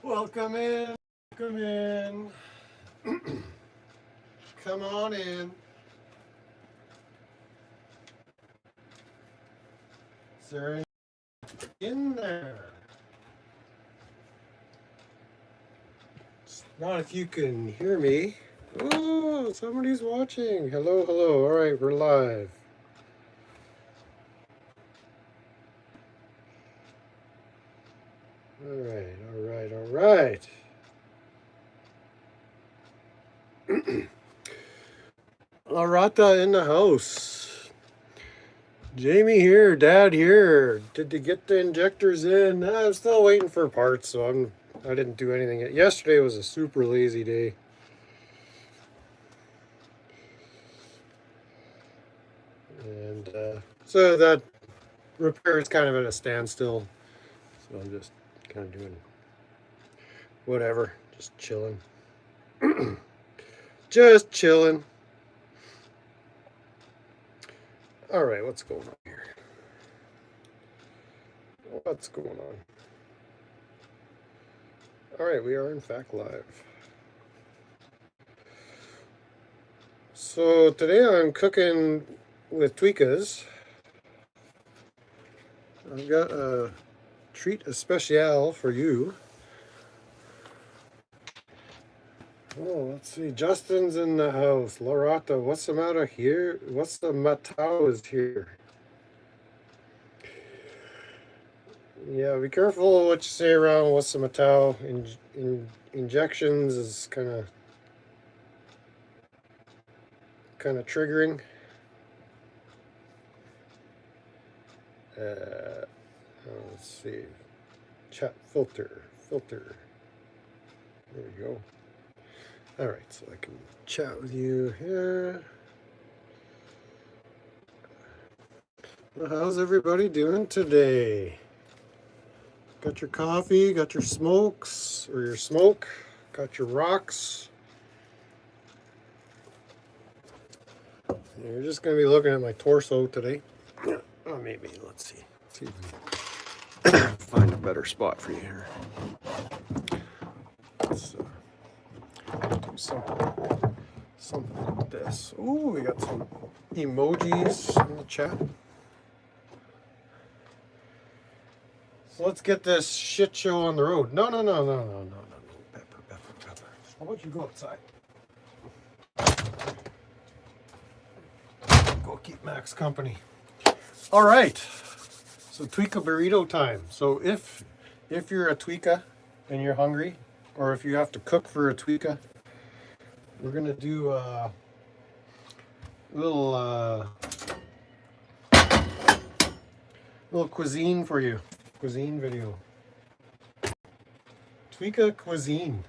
Welcome in. Welcome in. Come on in. Is there any in there? Not if you can hear me. Oh, somebody's watching. Hello, hello. All right, we're live. All right, all right, all right. Larata in the house. Jamie here, Dad here. Did you get the injectors in? I'm still waiting for parts, so I didn't do anything yet. Yesterday was a super lazy day. And so that repair is kind of at a standstill. So I'm just kind of doing whatever, just chilling. Just chilling. All right, what's going on here? What's going on? All right, we are in fact live. So today I'm cooking with Tweekahs. I've got a treat especial for you. Oh, let's see. Justin's in the house. Lorata, what's the matter here? What's the matao is here? Yeah, be careful what you say around what's the matao. Injections is kind of triggering. Let's see. Chat filter. There we go. All right, so I can chat with you here. Well, how's everybody doing today? Got your coffee, got your smokes, or your smoke, got your rocks. You're just going to be looking at my torso today. Oh, maybe, let's see. Let's see if we can find a better spot for you here. Let's do something like this. Oh, we got some emojis in the chat. So let's get this shit show on the road. No. Pepper. How about you go outside? Go keep Max company. All right. So Tweekah burrito time. So if you're a Tweekah and you're hungry, or if you have to cook for a Tweekah, we're gonna do a little cuisine for you. Cuisine video. Tweekah cuisine.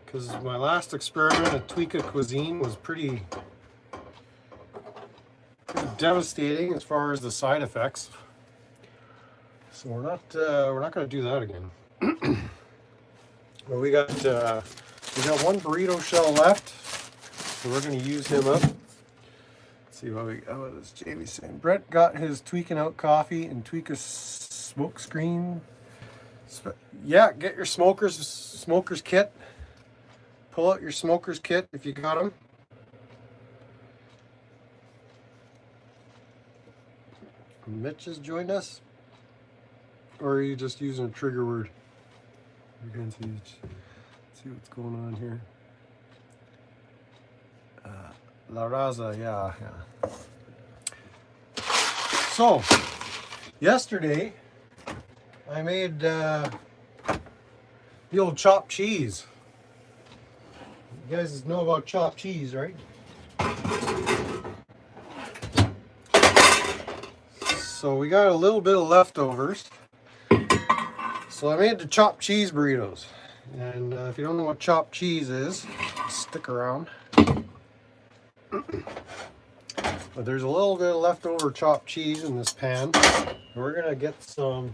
Because my last experiment at Tweekah cuisine was pretty devastating as far as the side effects. So we're not going to do that again. But we got one burrito shell left, so we're going to use him up. Let's see what we got. What is Jamie saying? Brett got his tweaking out coffee and Tweekah smoke screen. Yeah, get your smokers kit. Pull out your smokers kit if you got them. Mitch has joined us, or are you just using a trigger word? You can see what's going on here. La Raza, yeah. So, yesterday I made the old chopped cheese. You guys know about chopped cheese, right? So we got a little bit of leftovers. So I made the chopped cheese burritos. And if you don't know what chopped cheese is, stick around. But there's a little bit of leftover chopped cheese in this pan. We're gonna get the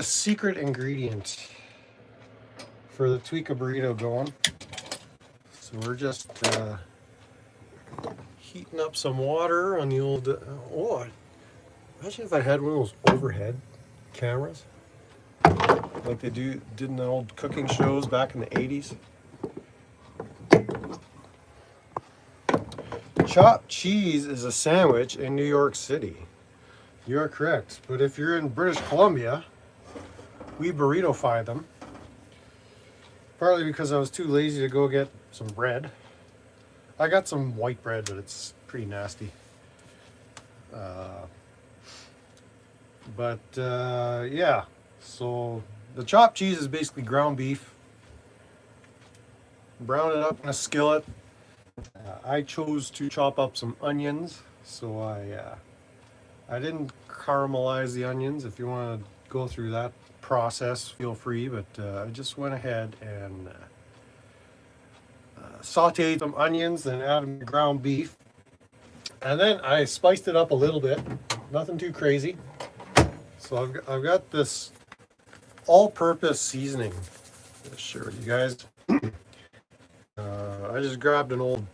secret ingredient for the Tweekah burrito going. So we're just heating up some water on the old. Imagine if I had one of those overhead cameras. like they did in the old cooking shows back in the 80s. Chopped cheese is a sandwich in New York City. You are correct. But if you're in British Columbia, we burrito-fy them. Partly because I was too lazy to go get some bread. I got some white bread, but it's pretty nasty. Yeah, so the chopped cheese is basically ground beef. Brown it up in a skillet. I chose to chop up some onions, so I didn't caramelize the onions. If you want to go through that process, feel free, but I just went ahead and sauteed some onions and added the ground beef. And then I spiced it up a little bit, nothing too crazy. So I've got this all-purpose seasoning. I'll share with you guys. I just grabbed an old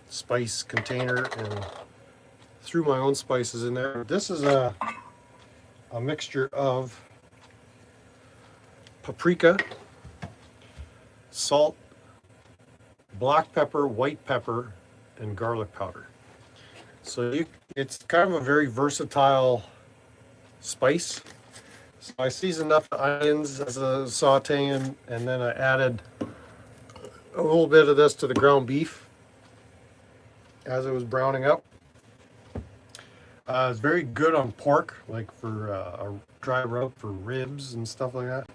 spice container and threw my own spices in there. This is a mixture of paprika, salt, black pepper, white pepper, and garlic powder. So it's kind of a very versatile spice. So I seasoned up the onions as a sauteing, and then I added a little bit of this to the ground beef as it was browning up. It's very good on pork, like for a dry rub for ribs and stuff like that.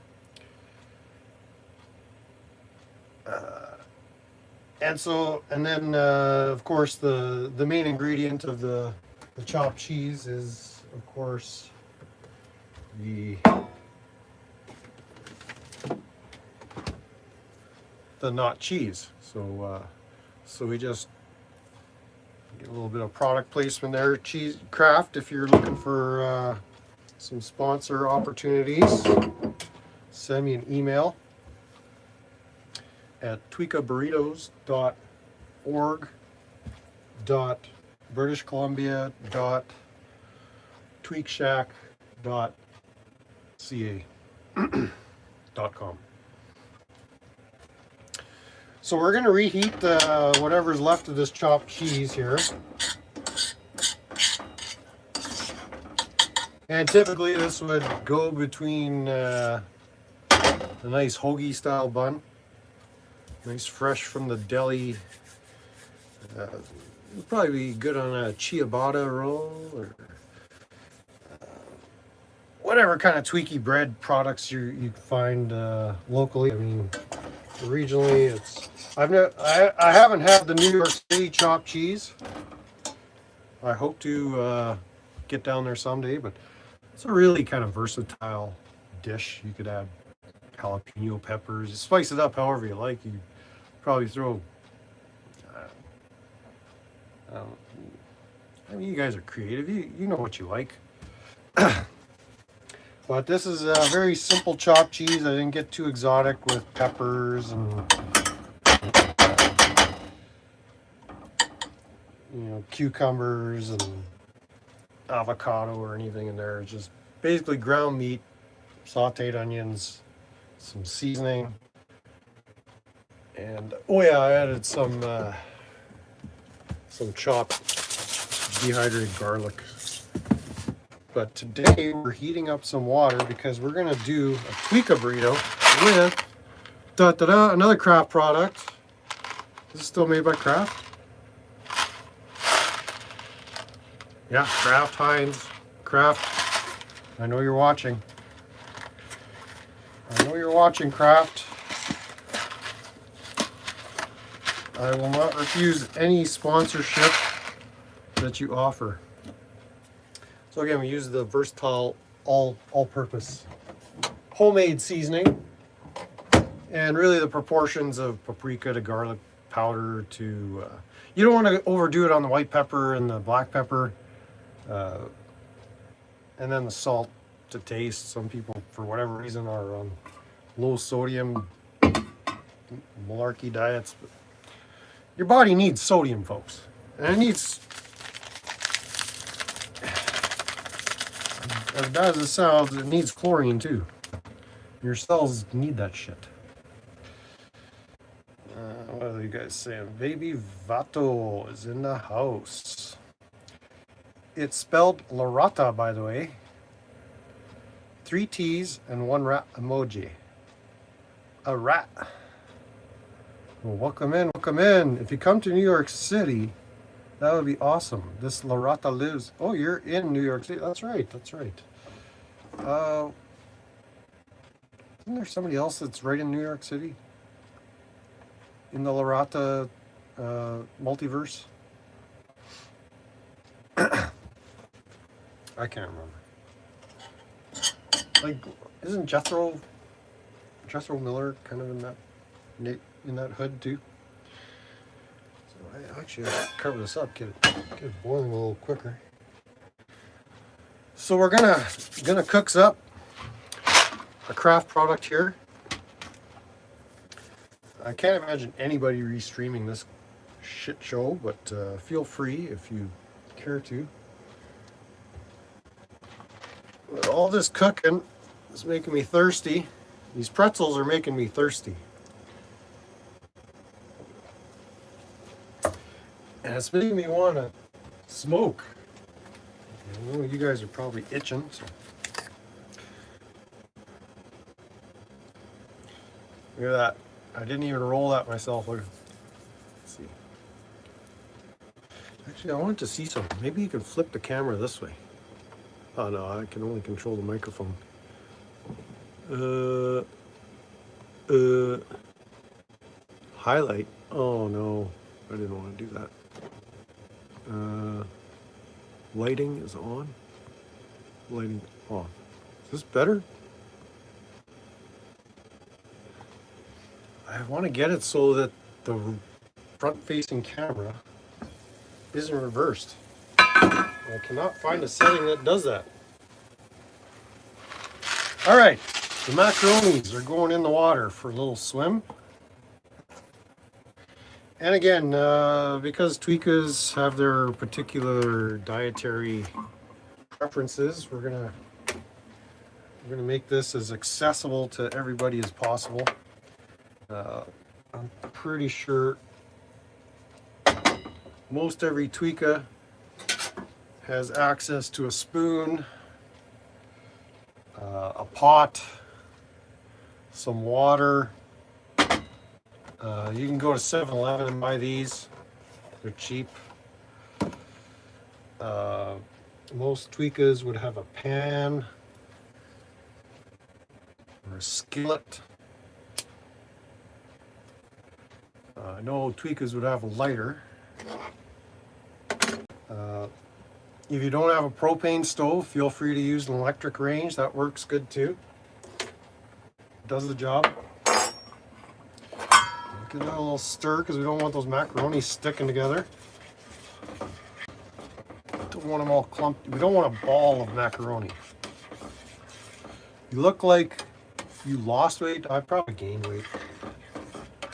And then of course the main ingredient of the chopped cheese is of course the not cheese. So we just get a little bit of product placement there. Cheese Craft, if you're looking for some sponsor opportunities, send me an email at tweekahburritos.org .BritishColumbia.tweakshack.ca.com. So we're going to reheat whatever's left of this chopped cheese here. And typically this would go between a nice hoagie style bun. Nice fresh from the deli. Would probably be good on a ciabatta roll or whatever kind of Tweekah bread products you find locally. I mean, regionally, it's I haven't had the New York City chopped cheese. I hope to get down there someday, but it's a really kind of versatile dish. You could add jalapeno peppers, you spice it up however you like. You probably throw I mean, you guys are creative. You know what you like. But this is a very simple chopped cheese. I didn't get too exotic with peppers and cucumbers and avocado or anything in there. It's just basically ground meat, sauteed onions, some seasoning, and oh yeah, I added some chopped dehydrated garlic. But today we're heating up some water because we're gonna do a Tweekah burrito with another Kraft product. This is still made by Kraft. Yeah, Kraft, Heinz, Kraft. I know you're watching. I know you're watching, Kraft. I will not refuse any sponsorship that you offer. So again, we use the versatile all-purpose homemade seasoning, and really the proportions of paprika to garlic powder to you don't want to overdo it on the white pepper and the black pepper, and then the salt to taste. Some people, for whatever reason, are on low sodium malarkey diets, but your body needs sodium, folks, and it needs, as bad as it sounds, it needs chlorine too. Your cells need that shit. What are you guys saying? Baby Vato is in the house. It's spelled Larata, by the way. 3 T's and 1 rat emoji. A rat. Well, welcome in, welcome in. If you come to New York City, that would be awesome. This Larata lives. Oh, you're in New York City. That's right, that's right. Isn't there somebody else that's right in New York City? In the Larata multiverse? I can't remember. Like, isn't Jethro Miller kind of in that hood too? So I actually cover this up, get it boiling a little quicker. So we're gonna cook up a craft product here. I can't imagine anybody restreaming this shit show, but feel free if you care to. But all this cooking is making me thirsty. These pretzels are making me thirsty. And it's making me want to smoke. I know you guys are probably itching. So. Look at that. I didn't even roll that myself. Let's see. Actually, I wanted to see something. Maybe you can flip the camera this way. Oh no, I can only control the microphone. Highlight. Oh no, I didn't want to do that. Lighting is on. Lighting off. Is this better? I want to get it so that the front-facing camera isn't reversed. I cannot find a setting that does that. All right, the macaronis are going in the water for a little swim. And again, because Tweekahs have their particular dietary preferences, we're gonna make this as accessible to everybody as possible. I'm pretty sure most every Tweekah has access to a spoon, a pot, some water. You can go to 7-Eleven and buy these. They're cheap. Most Tweekahs would have a pan or a skillet. I know Tweekahs would have a lighter. If you don't have a propane stove, feel free to use an electric range. That works good too. Does the job. Give that a little stir because we don't want those macaronis sticking together. Don't want them all clumped. We don't want a ball of macaroni. You look like you lost weight. I probably gained weight.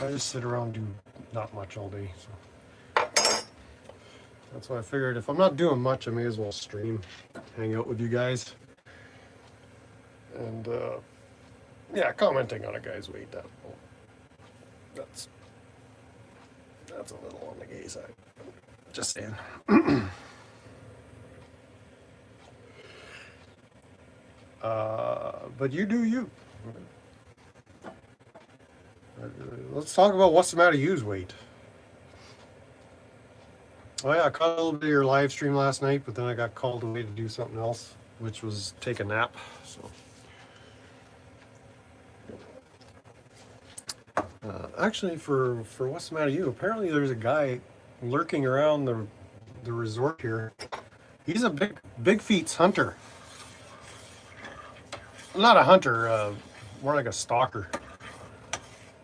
I just sit around and do not much all day. So that's why I figured if I'm not doing much, I may as well stream, hang out with you guys. And yeah, commenting on a guy's weight, that's a little on the gay side. Just saying. But you do you. Let's talk about what's the matter you's weight. Oh yeah, I caught a little bit of your live stream last night, but then I got called away to do something else, which was take a nap. So actually, for what's the matter you, apparently there's a guy lurking around the resort here. He's a big feats hunter. Not a hunter, more like a stalker.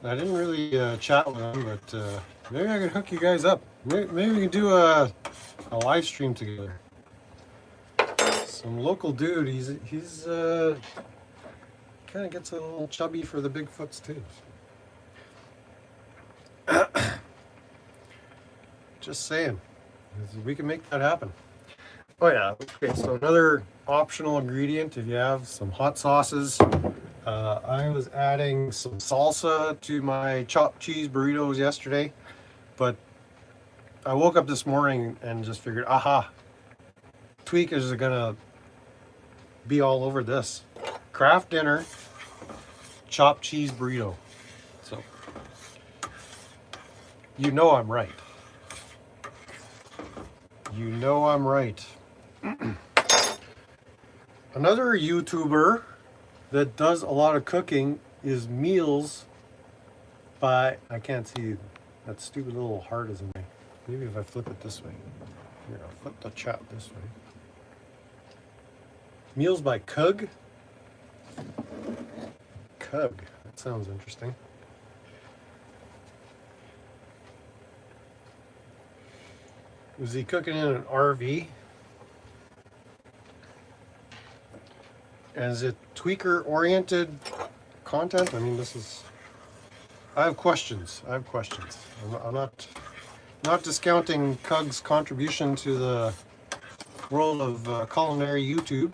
I didn't really chat with him, but maybe I could hook you guys up. Maybe we can do a live stream together. Some local dude. He's kind of gets a little chubby for the Bigfoots too. Just saying, we can make that happen. Oh yeah. Okay. So another optional ingredient, if you have some hot sauces, I was adding some salsa to my chopped cheese burritos yesterday, but I woke up this morning and just figured, aha, Tweekahs are gonna be all over this. Kraft dinner, chopped cheese burrito. So, you know I'm right. You know I'm right. Another YouTuber that does a lot of cooking is Meals by, I can't see, that stupid little heart is in me. Maybe if I flip it this way. Here, I'll flip the chat this way. Meals by Cug. Cug, that sounds interesting. Was he cooking in an RV? And is it tweaker oriented content? I mean, I have questions. I'm not discounting Cug's contribution to the world of culinary YouTube.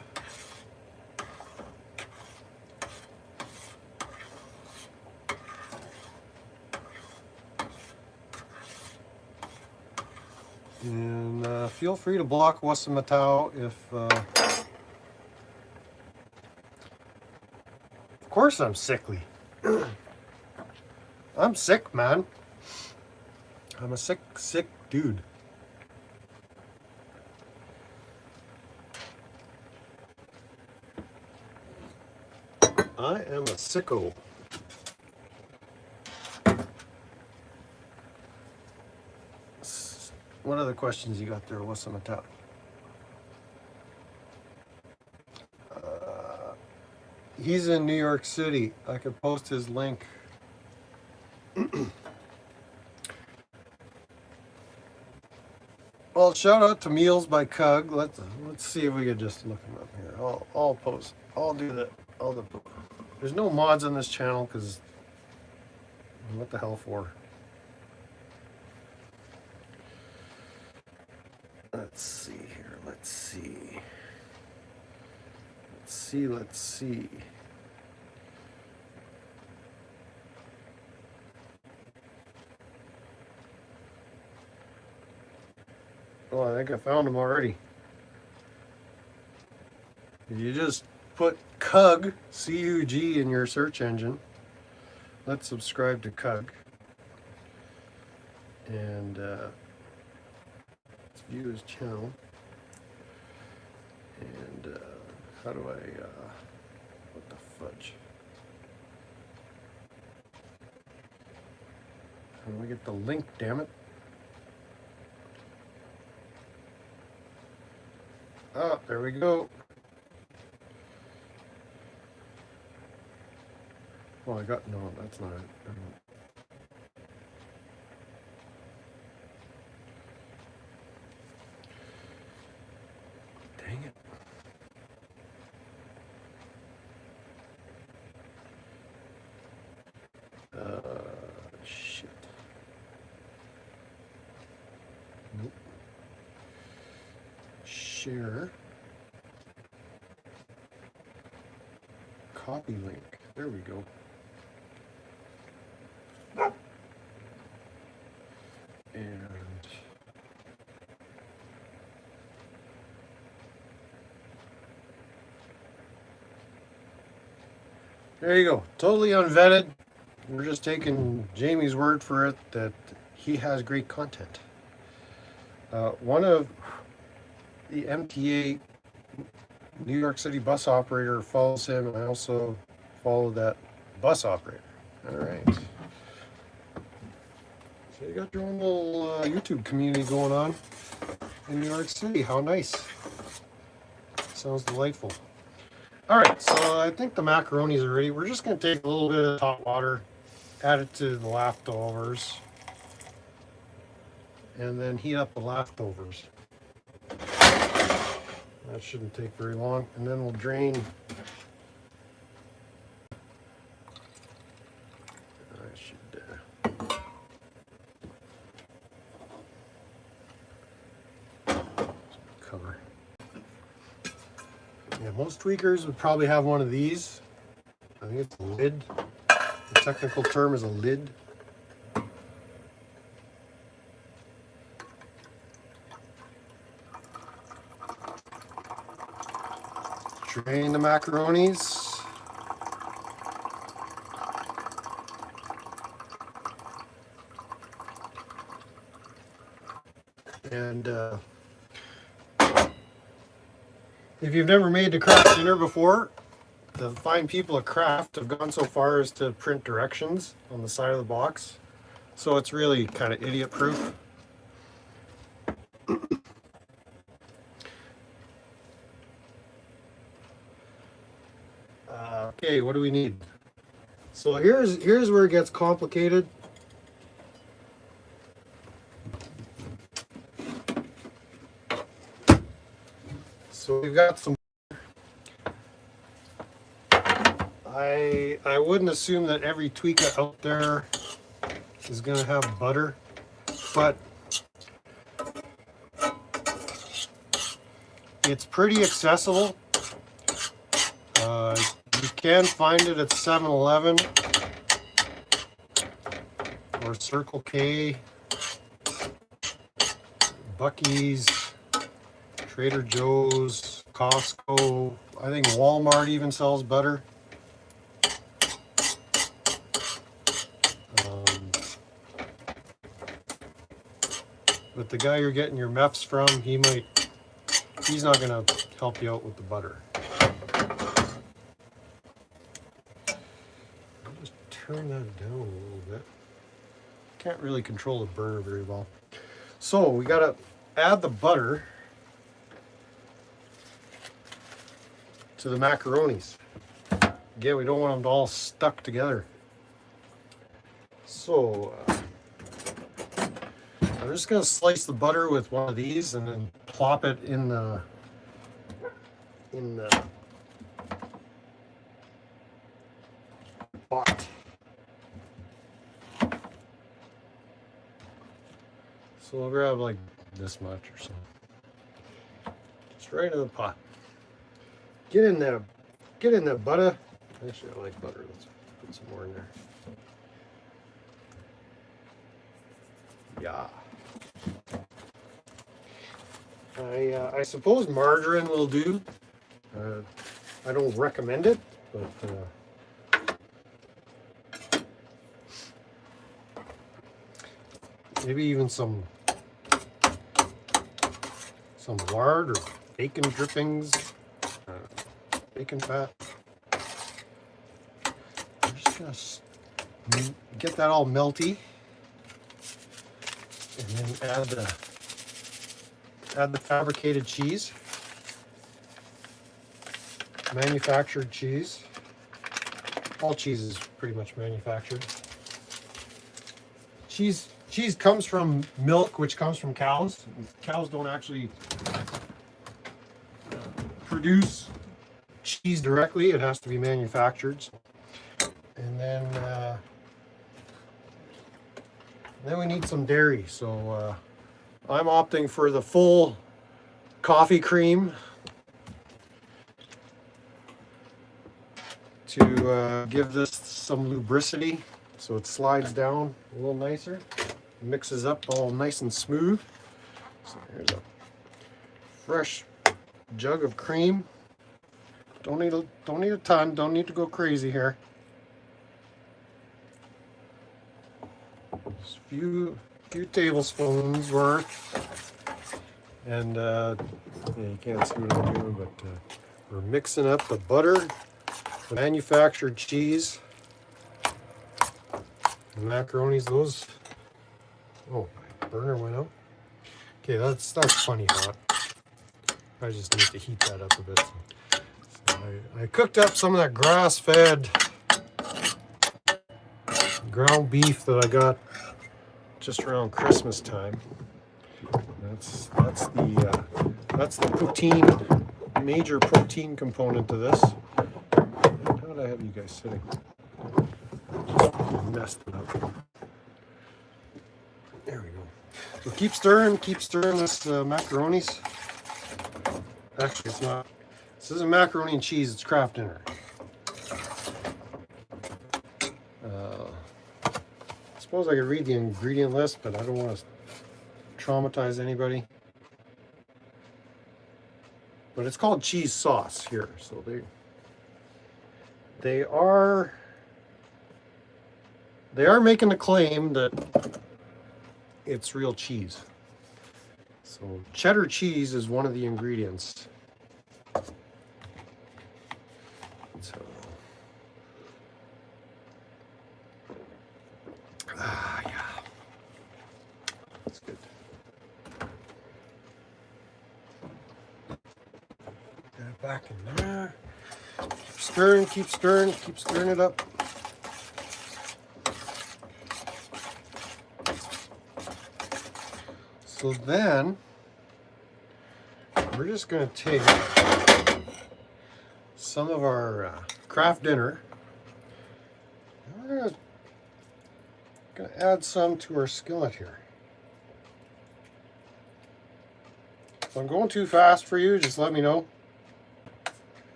And feel free to block Wasamatau if... Of course I'm sickly. I'm sick, man. I'm a sick dude. I am a sicko. What other questions you got there? What's on the top? He's in New York City. I could post his link. Well, shout out to Meals by Cug. Let's see if we can just look him up here. I'll post. I'll do that. There's no mods on this channel because what the hell for? Let's see here. Let's see. Oh, I think I found him already. If you just put Cug, C-U-G, in your search engine, let's subscribe to Cug. And let's view his channel. And how do I, what the fudge? How do I get the link, damn it? Oh, there we go. Well, no, that's not it. Dang it. Shit. Nope. Share. Copy link. There we go. And there you go. Totally unvetted. We're just taking Jamie's word for it that he has great content. One of the MTA New York City bus operator follows him, and I also follow that bus operator. All right. So you got your own little YouTube community going on in New York City. How nice. Sounds delightful. All right, so I think the macaroni's are ready. We're just going to take a little bit of hot water, add it to the leftovers, and then heat up the leftovers. That shouldn't take very long. And then we'll drain. I should cover. Yeah, most tweakers would probably have one of these. think it's a lid. The technical term is a lid. Drain the macaronis. And if you've never made the Kraft dinner before, the fine people at Kraft have gone so far as to print directions on the side of the box. So it's really kind of idiot proof. Okay, what do we need? So here's where it gets complicated. So we've got some. I wouldn't assume that every Tweekah out there is going to have butter, but it's pretty accessible. You can find it at 7-Eleven or Circle K, Buc-ee's, Trader Joe's, Costco. I think Walmart even sells butter. But the guy you're getting your MEFs from, he's not going to help you out with the butter. I'll just turn that down a little bit. Can't really control the burner very well. So we got to add the butter to the macaronis. Again, we don't want them all stuck together. So I'm just going to slice the butter with one of these and then plop it in the pot. So I'll grab like this much or so. Just right in the pot. Get in there butter. Actually, I like butter. Let's put some more in there. Yeah. I suppose margarine will do. I don't recommend it, but maybe even some lard or bacon drippings, bacon fat. I'm just gonna get that all melty, and then add the fabricated cheese, manufactured cheese. All cheese is pretty much manufactured. Cheese comes from milk, which comes from cows. Cows don't actually produce cheese directly. It has to be manufactured. And then we need some dairy. So I'm opting for the full coffee cream to give this some lubricity so it slides down a little nicer, mixes up all nice and smooth. So here's a fresh jug of cream. Don't need a ton, don't need to go crazy here. Just a few tablespoons worth. And yeah, you can't see what I'm doing, but we're mixing up the butter, the manufactured cheese, the macaronis. Those, oh, my burner went out. Okay, that's funny hot. I just need to heat that up a bit. So I cooked up some of that grass-fed ground beef that I got just around Christmas time. That's the protein, major protein component to this. How did I have you guys sitting? Messed it up. There we go. So keep stirring this macaronis. Actually, it's not. This isn't macaroni and cheese. It's Kraft dinner. suppose I could read the ingredient list, but I don't want to traumatize anybody. But it's called cheese sauce here, so they are making the claim that it's real cheese. So cheddar cheese is one of the ingredients. So, yeah, that's good. Get it back in there. Keep stirring it up. So then we're just going to take some of our Kraft dinner. We're going to add some to our skillet here. If I'm going too fast for you, just let me know.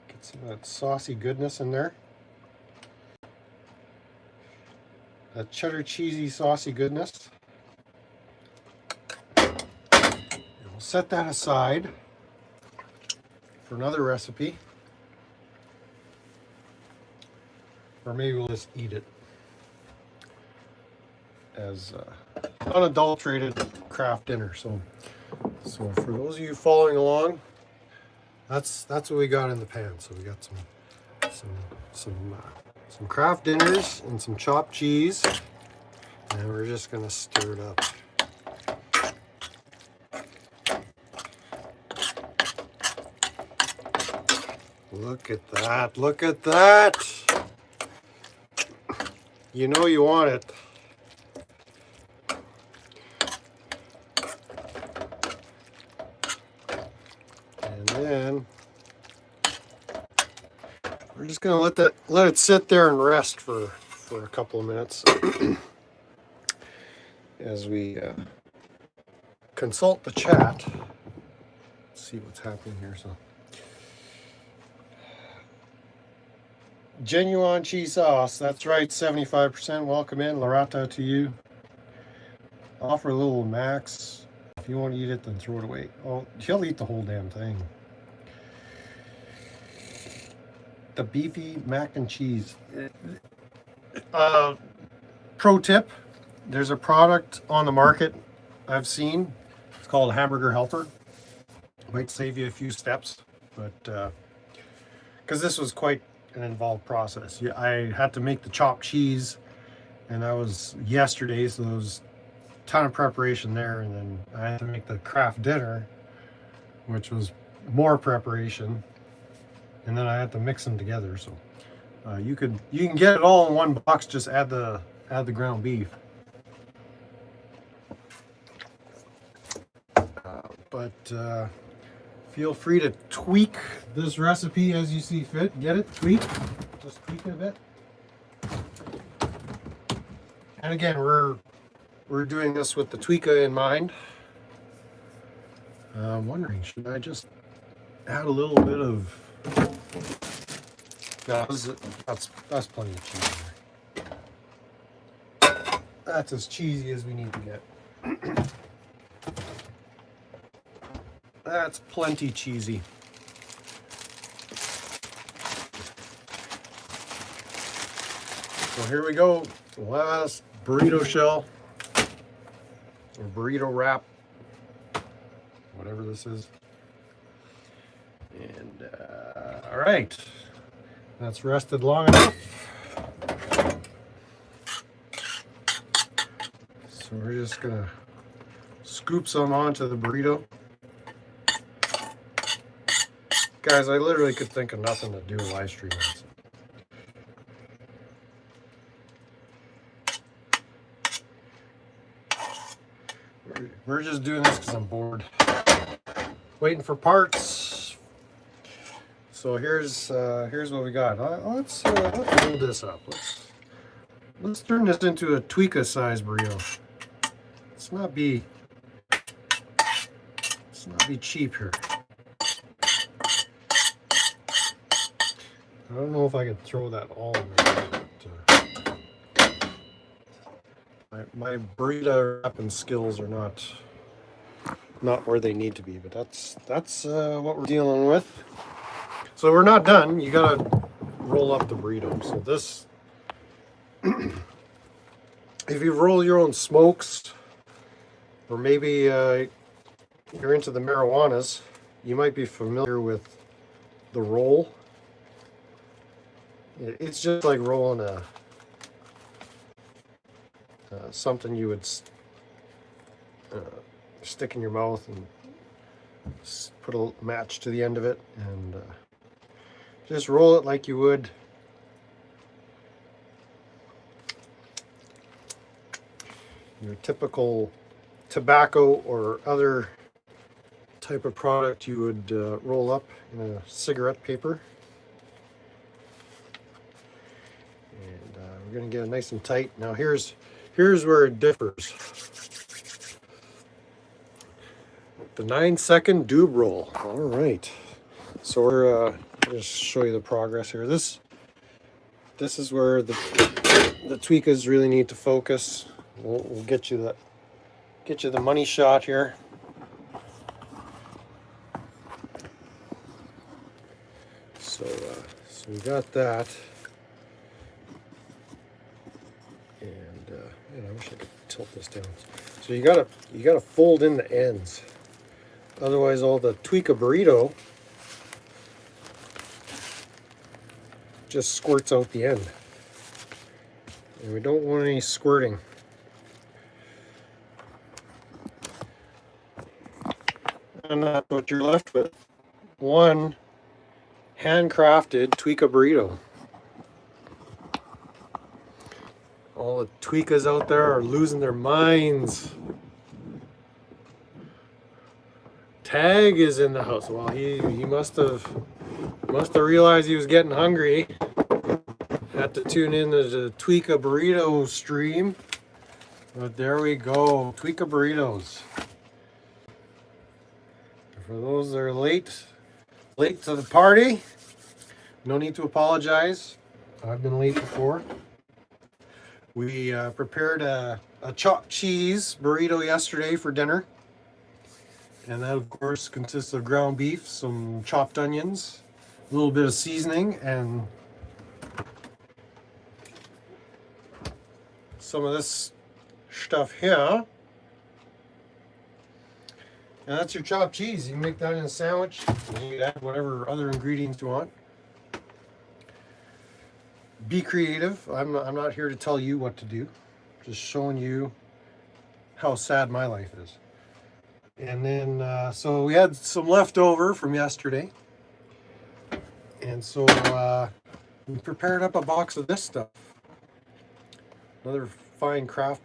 Get some of that saucy goodness in there. That cheddar cheesy saucy goodness. Set that aside for another recipe, or maybe we'll just eat it as unadulterated Kraft dinner. So for those of you following along, that's what we got in the pan. So we got some Kraft dinners and some chopped cheese, and we're just gonna stir it up. Look at that, look at that. You know you want it. And then we're just gonna let it sit there and rest for a couple of minutes as we consult the chat. Let's see what's happening here. So genuine cheese sauce, that's right, 75%. Welcome in, Lorata, to you. Offer a little Max. If you want to eat it, then throw it away. Oh, he'll eat the whole damn thing. The beefy mac and cheese. Pro tip, there's a product on the market I've seen. It's called Hamburger Helper. Might save you a few steps, but because this was quite an involved process. Yeah, I had to make the chopped cheese, and that was yesterday, so there was a ton of preparation there, and then I had to make the Kraft dinner, which was more preparation, and then I had to mix them together. So you can get it all in one box. Just add the ground beef. But feel free to tweak this recipe as you see fit. Get it? Tweak. Just tweak it a bit. And again, we're doing this with the Tweekah in mind. I'm wondering, should I just add a little bit of... No, that's plenty of cheese in there. That's as cheesy as we need to get. That's plenty cheesy. So here we go. The last burrito shell, or burrito wrap, whatever this is. And all right, that's rested long enough. So we're just gonna scoop some onto the burrito. Guys, I literally could think of nothing to do a live stream on. We're just doing this because I'm bored. Waiting for parts. So here's what we got. Let's build this up. Let's turn this into a Tweekah size burrito. Let's not be cheap here. I don't know if I could throw that all in there. My burrito wrapping skills are not where they need to be, but that's what we're dealing with. So we're not done. You gotta roll up the burrito. So this, if you roll your own smokes, or maybe you're into the marijuanas, you might be familiar with the roll. It's just like rolling a something you would stick in your mouth and put a match to the end of it, and just roll it like you would your typical tobacco or other type of product you would roll up in a cigarette paper. And we're going to get it nice and tight. Now here's where it differs. The 9-second doob roll. All right. So we're I'll just show you the progress here. This is where the Tweekahs really need to focus. We'll get you the money shot here. So we got that, and I wish I could tilt this down. So you gotta fold in the ends, otherwise all the Tweekah burrito just squirts out the end, and we don't want any squirting. And that's what you're left with. One handcrafted Tweekah burrito. All the Tweekahs out there are losing their minds. Tag is in the house. Well, he must have realized he was getting hungry. Had to tune in to the Tweekah burrito stream. But there we go, Tweekah burritos. For those that are late to the party, no need to apologize. I've been late before. We prepared a chopped cheese burrito yesterday for dinner. And that, of course, consists of ground beef, some chopped onions, a little bit of seasoning, and some of this stuff here. And that's your chopped cheese. You can make that in a sandwich. You can add whatever other ingredients you want. Be creative. I'm not here to tell you what to do. Just showing you how sad my life is. And then, so we had some leftover from yesterday. And so we prepared up a box of this stuff. Another fine craft